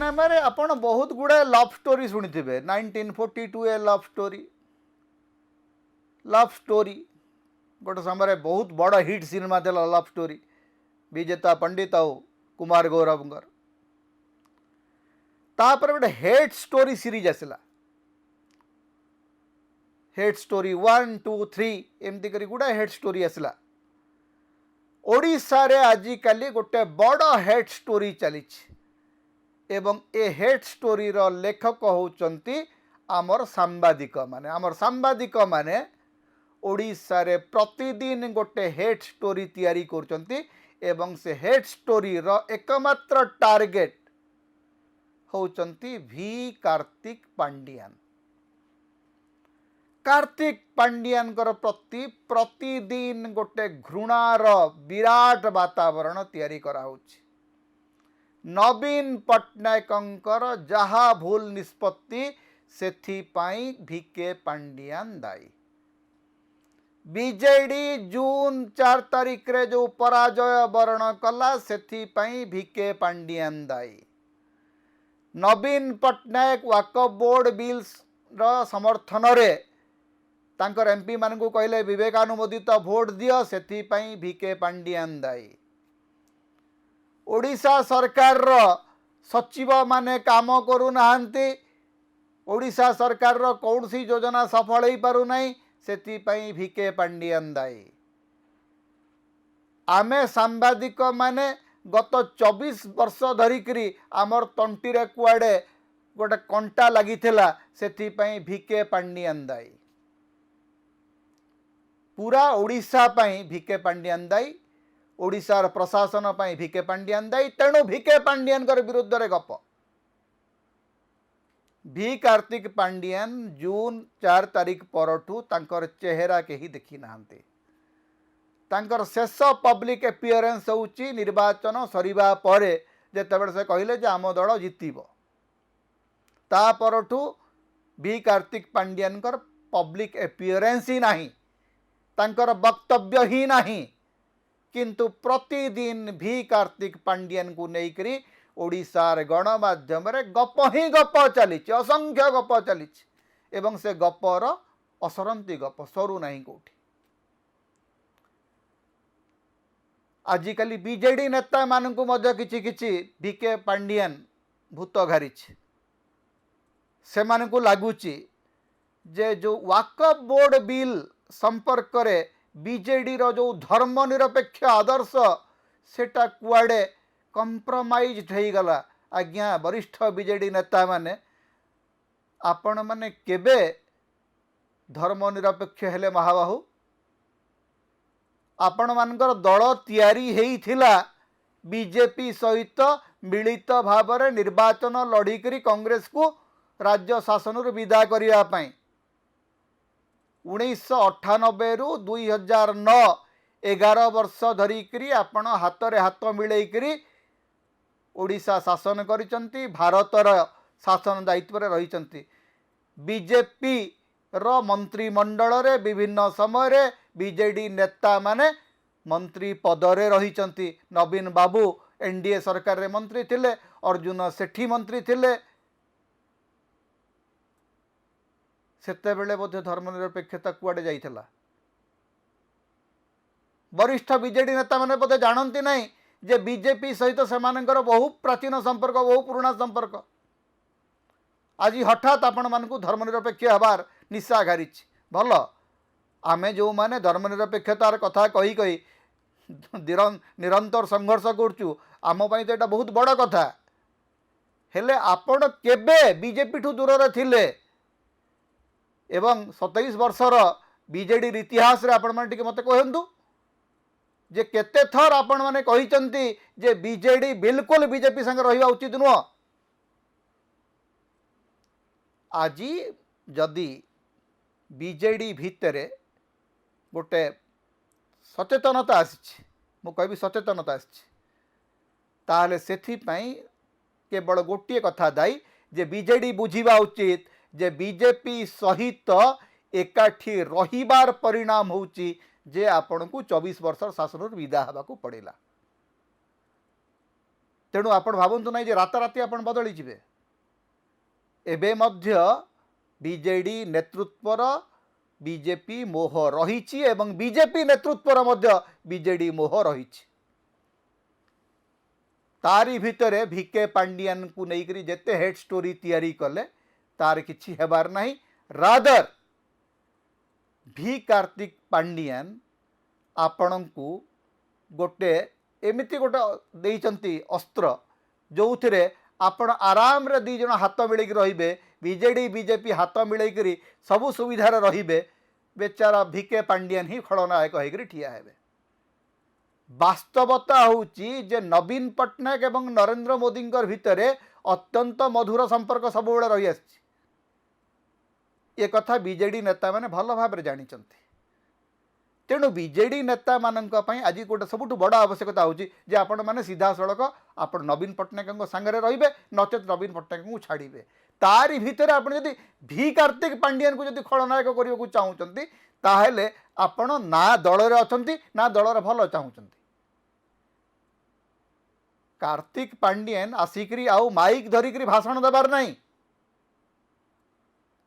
Cinema रे आपण बहुत गुड़े लव स्टोरी शुणी थे 1942 ए लव स्टोरी गोटे समय बहुत बड़ हिट सिनेमा थिला लव स्टोरी विजेता पंडित आउ कुमार गौरवंकर तापर गोटे हेट स्टोरी सीरीज आसला हेट स्टोरी 1 2 3 एमती करी गुड़ा हेट स्टोरी आसला ओडिशा रे आजिकाली गोटे बड़ हेट स्टोरी चली एवं ए हेट स्टोरी रो लेखक होउचंती आमर सांबादिक माने ओडिशा रे प्रतिदिन गोटे हेट स्टोरी तैयारी करचंती एवं से हेट स्टोरी रो एकमात्र टार्गेट होउचंती भी कार्तिक पांडियान प्रति प्रतिदिन गोटे घृणार विराट वातावरण तैयारी करा होउची नवीन पट्टनायकंकर जहा भूल निष्पत्ति सेथिपाई भिके पांडियान दायी बीजेडी जून 4 तारिख रे जो पराजय वर्ण कला सेथिपाई भिके पांडियान दायी नवीन पट्टनायक वाकफ बोर्ड बिल्स रो समर्थन रे तांकर एमपी मानकु कहले विवेकानुमोदित भोट दियो सेथिपाई भिके पांडियान दायी ओडिशा सरकार रो सचिव माने काम करू नाहंती ओडिशा सरकार रो कौनसी योजना सफल हो पारु नहीं सेथिपाई भिके पांडियान दायी आमे सांबादिक माने गत 24 वर्ष धरिकरी आमर तंटी रे कुआडे गोटे कंटा लागिथिला सेथिपाई भिके पांडियान दायी पूरा ओडिशा पाई भिके पांडियान दायी ओडिशार प्रशासन पाई भिके पांडियान दायी तेणु भिके पांडियान विरुद्ध रे गप भी कार्तिक पांडियान जून 4 तारिख परठू तांकर चेहरा केही देखी नाहंते तांकर शेष पब्लिक एपियरेंस होउची निर्वाचन सरीबा परे जेतेबेले से कहले जे आम दल जितिबो ता परठू भी कार्तिक पांडियान पब्लिक एपियरेंस ही नाही तांकर वक्तव्य ही नाही किंतु प्रतिदिन भी कार्तिक पांडियान को लेकर ओडिशार गणमाध्यम गप ही गप चली असंख्य गप चली एवं से गपर असरंती गप सरू नहीं कौटी आजिकली बीजेडी नेता मानकु मध्य किछि किछि भिके पांडियान भूत घारी से मानकु लागुची जे जो वाकफ बोर्ड बिल संपर्क रे बीजेडी रो जो धर्मनिरपेक्ष आदर्श सेटा कुआडे कंप्रोमाइज गला आज्ञा वरिष्ठ बीजेडी नेता माने आपण माने केबे धर्मनिरपेक्ष हेले महाबाहु आपण मानकर दल तैयारी हेइथिला बीजेपी सहित मिलित भाव निर्वाचन लड़ीकरी कांग्रेस को राज्य शासन विदा करिया पई 1998 रु 2009 11 वर्ष धरिकरी आपण हाथ रे हाथ मिलेकरी ओडिशा शासन करिसंती भारतर शासन दायित्व रे रहिसंती बीजेपी रो मंत्रिमंडल रे विभिन्न समय रे बीजेडी नेता माने मंत्री पद रे रहिसंती नवीन बाबू एनडीए सरकार रे मंत्री थिले अर्जुन सेठी मंत्री थिले सेते बेले बोधे धर्मनिरपेक्षता कुआडे जाइथिला वरिष्ठ बीजेडी नेता माने बोधे जानती नहीं जे बीजेपी सहित सेमानकर बहु प्राचीन संपर्क बहु पुराना संपर्क आज हठात आपण मानकु धर्मनिरपेक्ष हबार निशा घारी भल आमे जो माने धर्मनिरपेक्षतार कथा कही कही निरंतर संघर्ष करचु आम पई तो एटा बहुत बड़ कथा हेले आपण केबे बीजेपी ठू दूर रे थिले एवं 27 वर्षर बीजेडी इतिहास रे आपण माने मते कहंतु जे केते थर आपण माने कहिचंती जे बीजेडी बिल्कुल बीजेपी संग रहिबा उचित नुह आज जदि बीजेडी भितरे गोटे सचेतनता आसी मु कहबी सचेतनता आसी ताहले सेथि पई केवल गोटे कथा दायी जे बीजेडी बुझिबा उचित जे बीजेपी सहित एकाठी रहिबार परिणाम होउची जे आपण को 24 वर्ष शासन विदा हवा को पड़ेला तेणु आपण भावन्तु नहीं जे राताराति आपण बदली जिवे। एबे मध्य बीजेडी नेतृत्वर बीजेपी मोह रही एवं बीजेपी नेतृत्वर मध्य बीजेडी मोह रही। तारी भितरे भिके पांडियन को लेकर जेते हेड स्टोरी तैयारी कले तार किछि हेबार नहीं। रादर भी कार्तिक पांडियन आपण को गोटे एमिति गोटे देइचंती अस्त्र जो थे आपण आराम रे दी जन हाथ मिलैक रहिबे। बीजेडी बीजेपी हाथ मिलैक सबु सुविधार रहिबे। बेचारा भिके पांडियन ही खलनायक होकर ठिया हेबे। वास्तवता होची जे नवीन पट्टनायक एवं नरेंद्र मोदी भितर अत्यंत मधुर संपर्क सब रही आछि। ये कथा बीजेडी नेता माने भल भाव जानी। तेणु बीजेडी नेता मानक आज गोटे सबुठ बड़ आवश्यकता होची जे आपण माने सीधा सड़क आपण नवीन पट्टनायक सांगरे रहिबे नचेत नवीन पट्टनायक को छाड़िबे। तारी भितर आपण जदि भी कार्तिक पांडियन को जदि खलनायक करने को चाहूँगी ताहले आपण ना दल रे अछंती ना दल रे भल चाहूँगी। कार्तिक पांडियन आसिकरी आउ माइक धरिकरी भाषण देबार नहीं।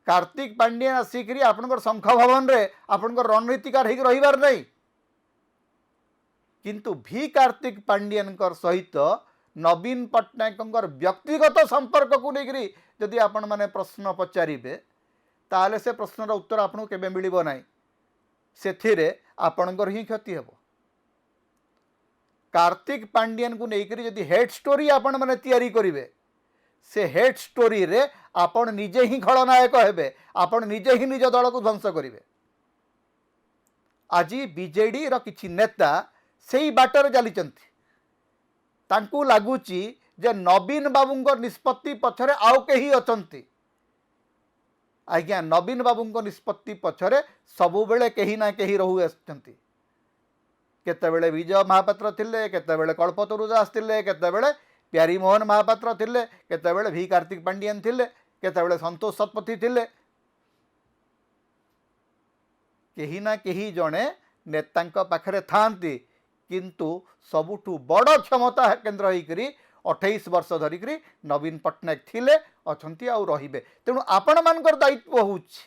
कार्तिक पांडियन आसिकरी आपनकर शंख भवन रे आपनकर रणनीतिकार होकर रहिबार नहीं। किंतु भी कार्तिक पांडियन सहित नवीन पट्टनायक व्यक्तिगत संपर्क को लेकर जदि आपण माने प्रश्न पचारे ताले से प्रश्नर उत्तर आपको केबे मिलिबो नाही। सेथिरे आपणकर ही क्षति हेबो। कार्तिक पांडियन को लेकर जदि हेड स्टोरी आपण माने तैयारी करिवे से हेड स्टोरी रे आपण निजे ही खलनायक हेबे। आपण निजे ही निज दल को ध्वंस करिवे। आज बीजेडी रो किछि नेता सेही बाटर चलीचंती। तांकू लागुची जे नवीन बाबूंको निष्पत्ति पछरे आउ केही अछंती। आज्ञा नवीन बाबूंको निष्पत्ति पछरे सबु बेले केही ना केही रहु आछंती। केतेबेले विजय महापात्र थिले, केतेबेले कल्पतरु दास थिले, केतेबेले प्यारी मोहन महापात्र थिले, केतेबेले भी कार्तिक पांडियन थिले, केतेबेले संतोष शतपथी थिले। केही ना केही जणे नेतांक पाखरे थांती किंतु सबुठु बड़ क्षमता केन्द्र होइकरी 28 वर्ष धरिक नवीन पट्टनायक थिले अछंती आउ रहिबे। तेणु आपण मानकर दायित्व होउछि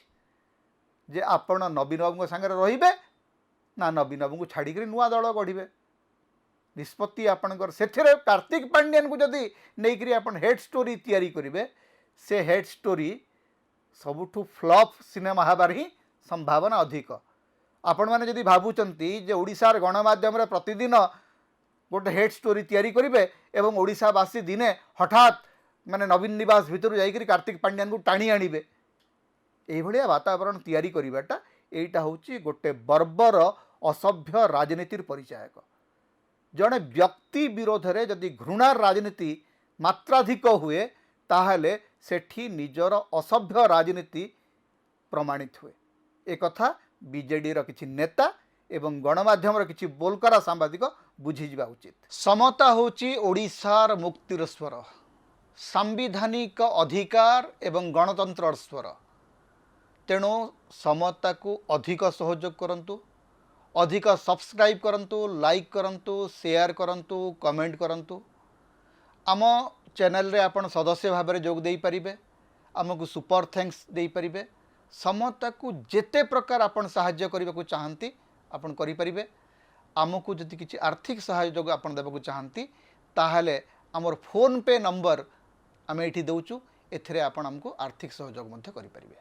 जे आपण नवीन बाबू संगे रहिबे ना नवीन बाबू को छाड़ी नुआ दल गढ़िबे। निष्पत्ति आपणकर सेथिरे कार्तिक पांडियन को जदि नहींकरी आपण हेड स्टोरी तैयारी करिवे से हेड स्टोरी सबुठु फ्लॉप सिनेमा हबार ही संभावना अधिक। आपण माने जदि भाबुचंती जे ओडिशार गणमाध्यम रे प्रतिदिन गोटे हेड स्टोरी तैयारी करिवे एवं ओडिशावासी दिने हठात माने नवीन निवास भितर जाइकरी कार्तिक पांडियन को टाणी आनिबे एही भलिया वातावरण तैयारी करिबाटा एटा होची गोटे बर्बर असभ्य राजनीतिर परिचायक। जड़े व्यक्ति विरोध रे जदि घृणार राजनीति मात्राधिक हुए ताहले सेठी निजर असभ्य राजनीति प्रमाणित हुए। एक कथा बीजेडी रो किछि नेता एवं गणमाध्यम रो किछि बोलकरा सांबादिक बुझीजिबा उचित। समता होची ओडिशार मुक्तिर स्वर, सांविधानिक अधिकार एवं गणतंत्र स्वर। तेणु समता को अधिक सहयोग करंतु, अधिक सब्सक्राइब करंतु, लाइक करंतु, शेयर करंतु, कमेंट करंतु। आम चैनल रे आपण सदस्य भाव में जोग दे पारिबे, आमको सुपर थैंक्स दे पारिबे। समता को जेते प्रकार आपण सहाय्य करबा को चाहंती आपण करि पारिबे। आमको जदि किछि आर्थिक सहयोग आपण देबा को चाहंती ताहले हमर फोन पे नंबर आमे एठी दउचु, एथरे आपण हमको आर्थिक सहयोग मध्य करि पारिबे।